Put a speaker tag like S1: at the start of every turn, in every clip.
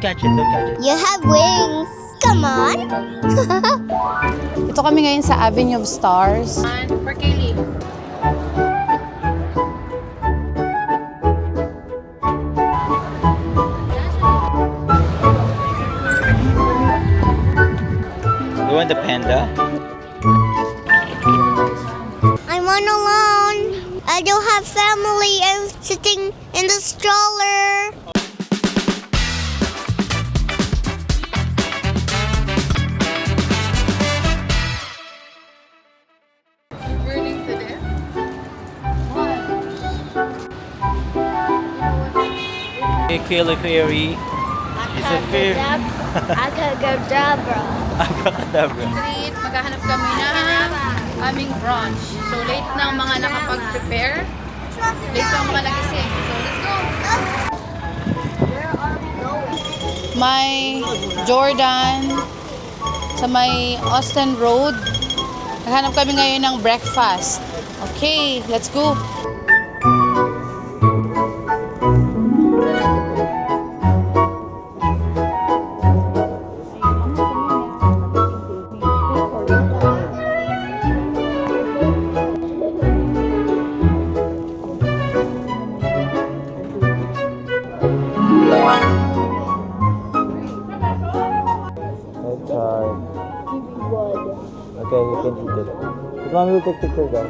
S1: Catch it, don't catch it.
S2: You have wings. Come on.
S3: Ito kami ngayon sa Avenue of Stars.
S4: For Kaylee.
S1: You want the panda?
S2: I'm on alone. I don't have family. I'm sitting in the stroller.
S4: Burning to death.
S1: Kaylee Ferry. It's a ferry.
S2: Abracadabra.
S1: Abracadabra.
S4: Street, maghahanap kami ng aming brunch. So late na ang mga nakapag-prepare. Late na ang mga nagising. So let's go!
S3: May Jordan sa may Austin Road. Naghanap kami ngayon ng breakfast. Okay, let's go.
S1: Okay, you can eat it. But mommy will take picture though.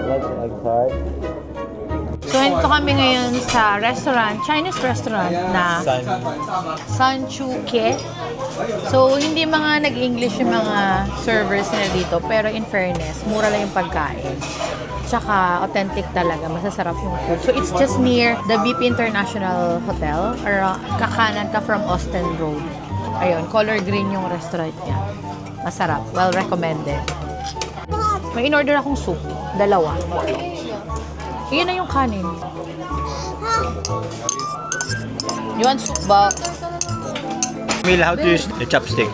S1: Like egg tart.
S3: So, ito kami ngayon sa restaurant, Chinese restaurant na San Chuke. So, hindi mga nag-English yung mga servers na dito, pero in fairness, mura lang yung pagkain. Tsaka authentic talaga, masasarap yung food. So, it's just near the BP International Hotel or kakanan ka from Austin Road. Ayun, color green yung restaurant niya. Masarap, well recommended. May in-order akong soup, dalawa. Iyan na yung kanin. You want soup ba?
S1: Camille, how to use the chopstick?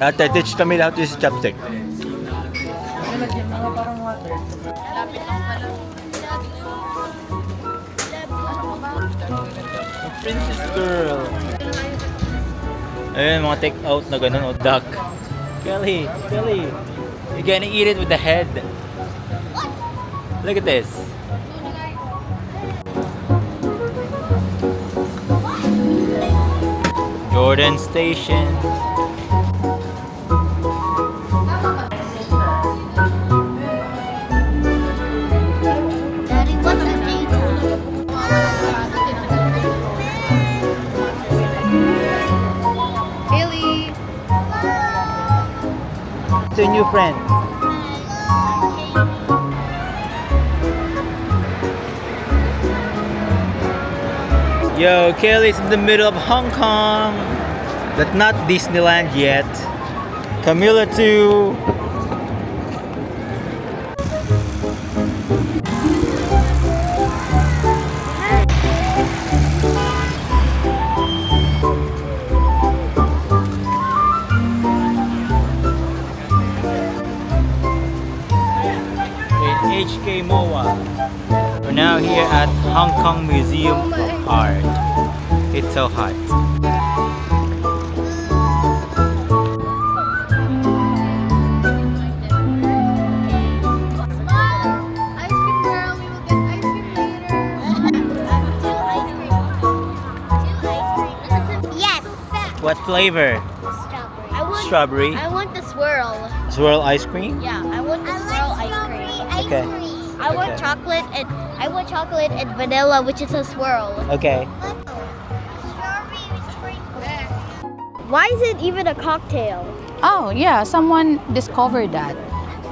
S1: Ate, teach Camille how to use the chopstick. Princess girl. Ayun, mga take out na ganun, o duck. Kelly, you're gonna eat it with the head. Look at this. Jordan Station.
S2: Daddy, what's the data?
S4: Kaylee!
S1: It's a new friend. Yo, Kelly's in the middle of Hong Kong, but not Disneyland yet. Camilla too. In HK MOA. We're now here at Hong Kong Museum of Art. It's so hot.
S4: Ice cream girl, we will get ice cream later.
S2: Yes.
S1: What flavor?
S2: Strawberry.
S1: Strawberry.
S2: I want the swirl.
S1: Swirl ice cream?
S2: Yeah, I want the swirl ice cream.
S1: Okay.
S2: I want
S1: Okay.
S2: chocolate and vanilla, which is a swirl.
S1: Okay.
S2: Why is it even a cocktail?
S3: Oh, yeah, someone discovered that.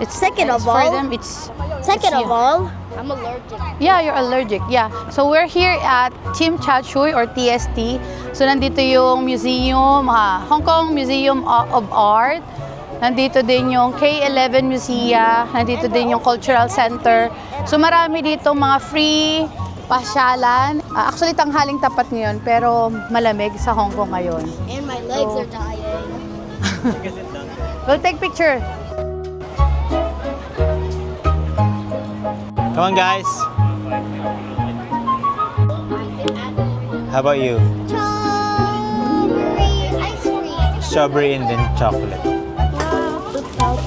S3: It's
S2: Second of
S3: for
S2: all-
S3: them, it's
S2: Second
S3: it's
S2: of all, I'm allergic.
S3: Yeah, you're allergic. Yeah. So we're here at Tsim Sha Tsui or TST. So nandito yung museum, Hong Kong Museum of Art. Nandito din yung K11 Museum. Nandito din yung Cultural Center. So marami dito mga free pasyalan. Actually, tanghaling tapat ngayon, pero malamig sa Hong Kong ngayon.
S2: And my legs are dying.
S3: We'll take picture.
S1: Come on, guys. How about you?
S2: Strawberry ice cream.
S1: Strawberry and then chocolate.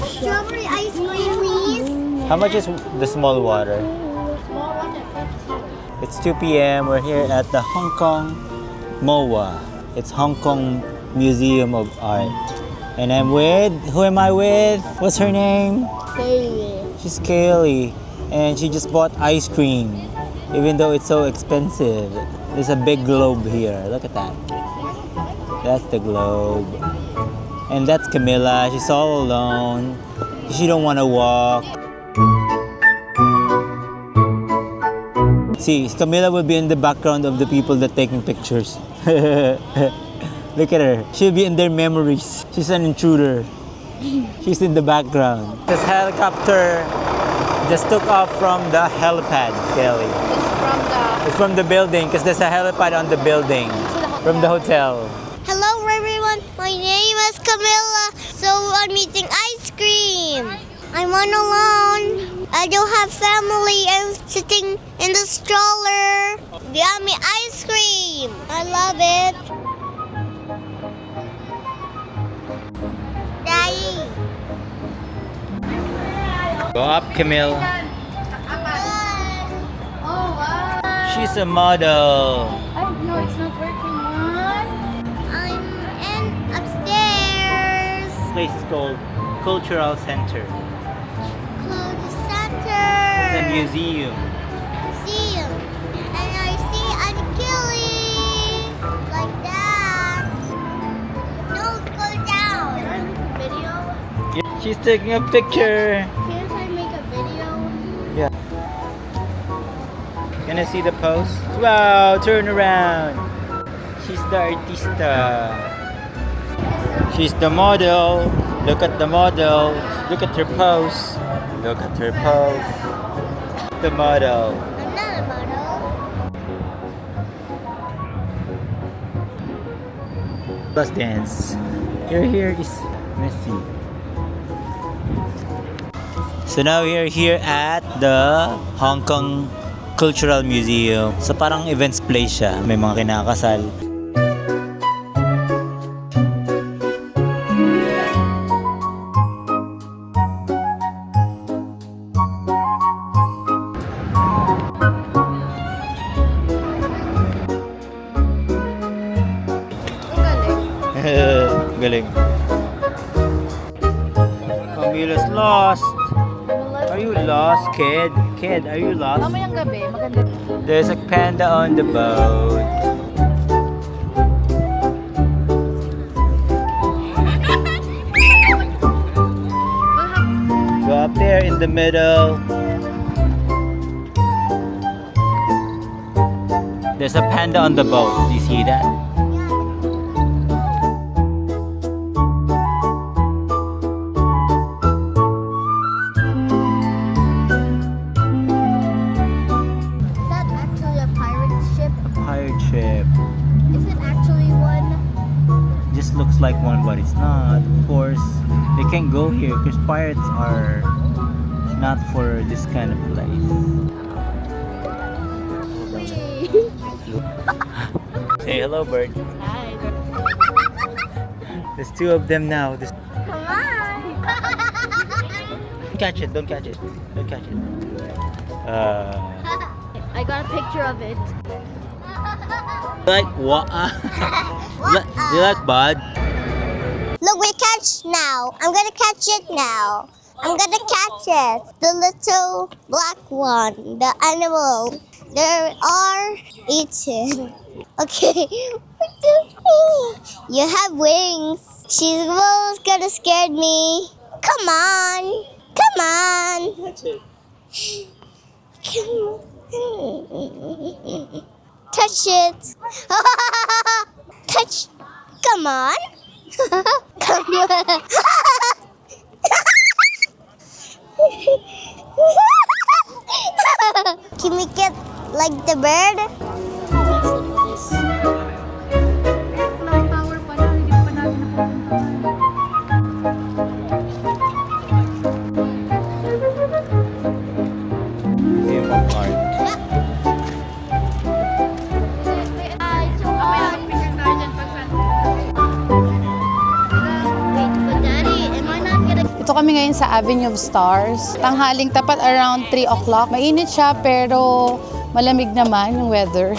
S2: Strawberry ice cream, please.
S1: How much is the small water? It's 2 p.m. We're here at the Hong Kong MOA. It's Hong Kong Museum of Art. And I'm with, who am I with? What's her name?
S2: Baby.
S1: She's Kaylee. And she just bought ice cream, even though it's so expensive. There's a big globe here. Look at that. That's the globe. And that's Camilla. She's all alone. She don't want to walk. See, Camilla will be in the background of the people that taking pictures. Look at her. She'll be in their memories. She's an intruder. She's in the background. This helicopter just took off from the helipad, Kelly. It's from the building because there's a helipad on the building from the hotel.
S2: Hello, everyone. My name is Camilla. So I'm eating ice cream. I'm all alone. I don't have family. I'm sitting in the stroller. Yummy ice cream. I love it. Daddy.
S1: Go up, Camille.
S4: Oh, wow.
S1: She's a model.
S4: No, it's not working, Mom.
S2: I'm in upstairs.
S1: This place is called Cultural Center.
S2: Clothes center.
S1: It's a museum.
S2: Museum. And I see Achilles. Like that. No, go down. Can I make a video?
S1: She's taking a picture.
S2: Can't I make a video?
S1: Yeah. Can I see the pose? Wow, turn around. She's the artista. She's the model. Look at the model. Look at her pose. Look at her pose. The model.
S2: I'm not a model.
S1: Let's dance. Here is Messi. So now we're here at the Hong Kong Cultural Museum. So parang events place siya. May mga kinakasal. Galing. Camila's lost. Are you lost, kid? Kid, are you lost?
S3: Mamayang gabi, maganda.
S1: There's a panda on the boat. Go up there in the middle. There's a panda on the boat. Do you see that?
S2: Is that actually a pirate ship?
S1: Pirate ship.
S2: Is it actually one?
S1: Just looks like one, but it's not. Of course, they can't go here because pirates are not for this kind of place. Say hello, bird.
S2: Hi.
S1: There's two of them now.
S2: Come on.
S1: Don't catch it. Don't catch it. Don't catch it.
S2: I got a picture of it.
S1: Like what? Do you like bud?
S2: Look, we catch now. I'm gonna catch it now. I'm gonna catch it. The little black one, the animal. They are eating. Okay. You have wings. She's almost gonna scare me. Come on. Come on.
S1: Catch it.
S2: Come on. Touch it. Touch. Come on. Come on. Can we get Like the bird?
S4: Flying tower pa lang, hindi pa natin napupunta.
S1: Game of art.
S3: Ito kami ngayon sa Avenue of Stars. Tanghaling tapat around 3 o'clock. Mainit siya pero malamig naman yung weather.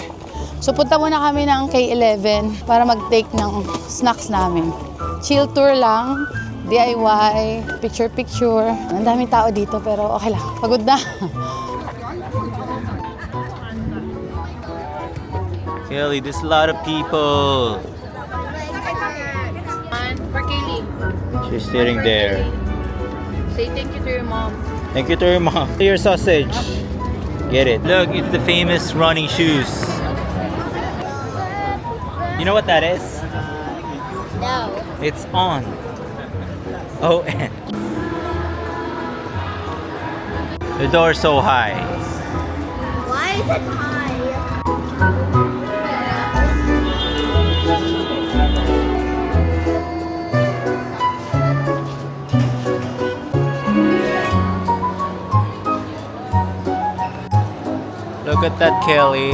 S3: So punta muna kami ng K11 para mag-take ng snacks namin. Chill tour lang, DIY, picture-picture. Ang daming tao dito pero okay lang. Pagod na.
S1: Kelly, there's a lot of people.
S4: For Kaylee,
S1: She's sitting there.
S4: say thank you to your mom.
S1: Thank you to your mom. Your sausage. Get it. Look, it's the famous running shoes. You know what that is?
S2: No.
S1: It's on. O-N. The door's so high.
S2: Why is it high?
S1: Look at that, Kelly.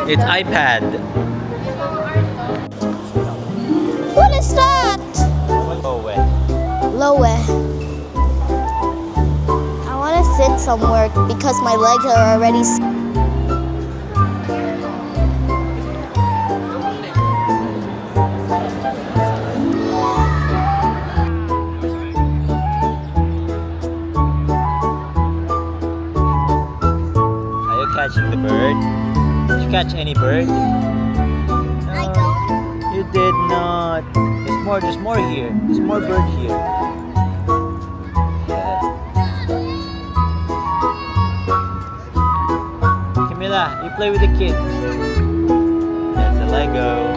S1: It's iPad.
S2: What is that?
S1: Oh, wait.
S2: Lowe. I want to sit somewhere because my legs are already.
S1: Are you catching the bird? Did you catch any bird?
S2: I don't.
S1: You did not. There's more here. There's more bird here. Yeah. Camila, you play with the kids. That's a Lego.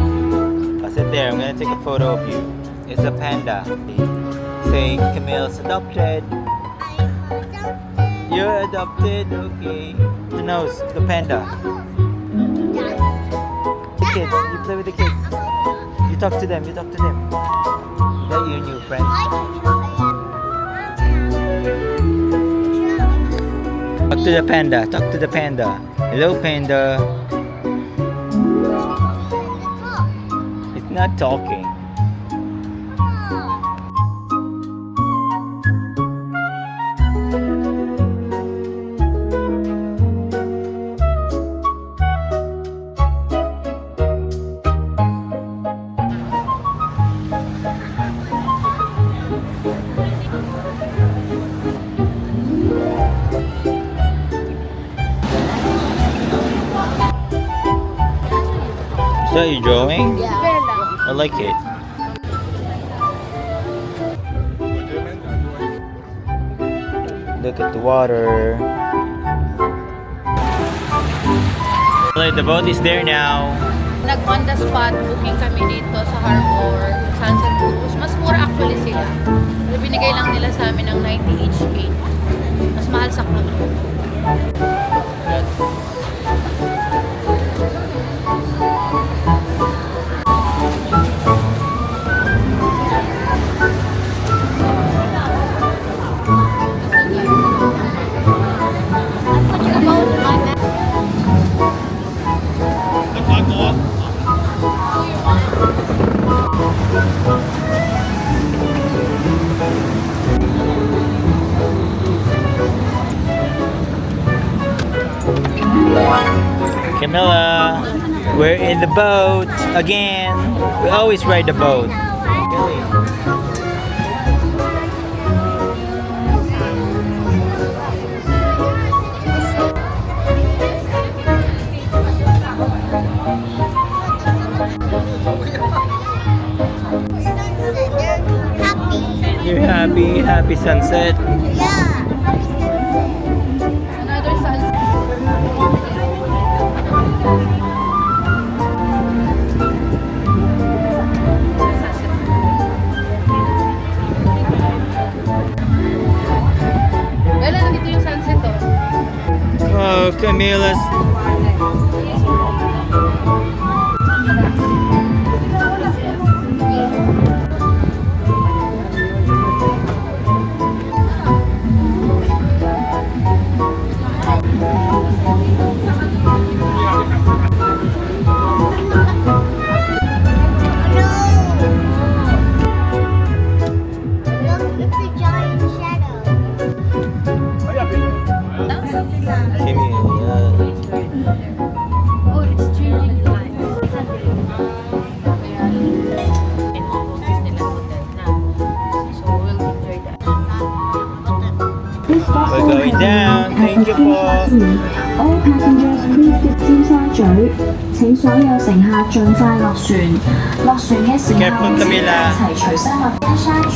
S1: I'll sit there. I'm gonna take a photo of you. It's a panda. Say Camille's adopted. You're adopted, okay. The nose, the panda. The kids, you play with the kids. You talk to them, you talk to them. Is that your new friend? Talk to the panda, talk to the panda. Hello, panda. It's not talking. Is that your drawing?
S2: Yeah.
S1: I like it. Look at the water. The boat is there now.
S4: Nag-on the spot booking kami dito sa harbor, Sunset Cruise. Mas mura actually sila. Pero binigay lang nila sa amin ng 90 each K. Mas mahal sa club.
S1: Camilla, we're in the boat again. We always ride the boat. You're happy? Happy sunset?
S2: Yeah.
S4: Another sunset.
S1: Camilla's.
S2: Look, it's a giant shadow.
S1: Camilla.
S4: Oh, it's changing lights.
S1: We're going down. Thank you, Paul.
S5: All passengers please get 尖沙咀，請所有乘客盡快落船。落船嘅時候，
S1: Careful,
S5: 請
S1: Camilla.
S5: 一齊隨身物跟沙住。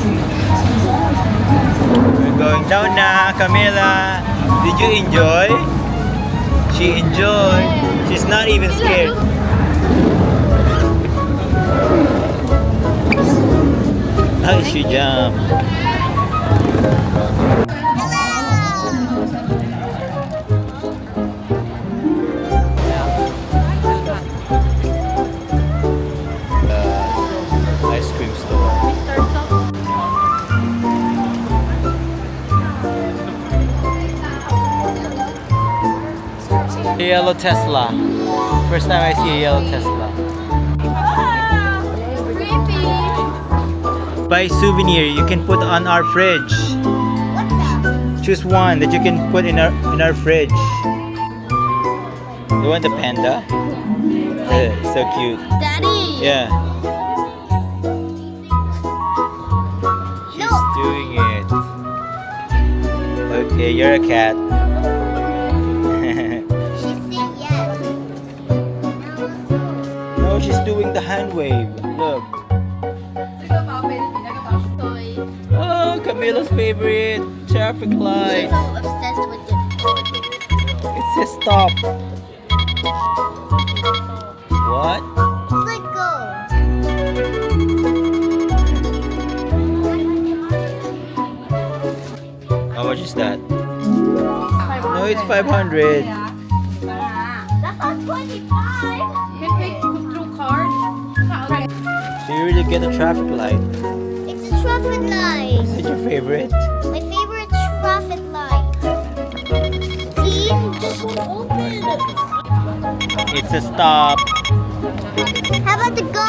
S1: We're going down now, Camilla. Did you enjoy? She enjoyed. She's not even scared. How did she jump? Ice cream store. A yellow Tesla. First time I see a yellow Tesla. Buy souvenir you can put on our fridge. Choose one that you can put in our fridge. You want the panda? So cute.
S2: Daddy!
S1: Yeah. She's doing it. Okay, you're a cat.
S2: She said yes.
S1: No, she's doing the hand wave. Look. Oh, Camilla's favorite traffic light.
S2: So obsessed with it.
S1: It says stop. What?
S2: Let go.
S1: How much is that? No, it's 500.
S2: That's not 25.
S4: Can pay through card?
S1: So you really get a traffic light.
S2: It's a traffic light.
S1: Is it your favorite?
S2: My favorite traffic light. See? Just open.
S1: It's a stop.
S2: How about the go?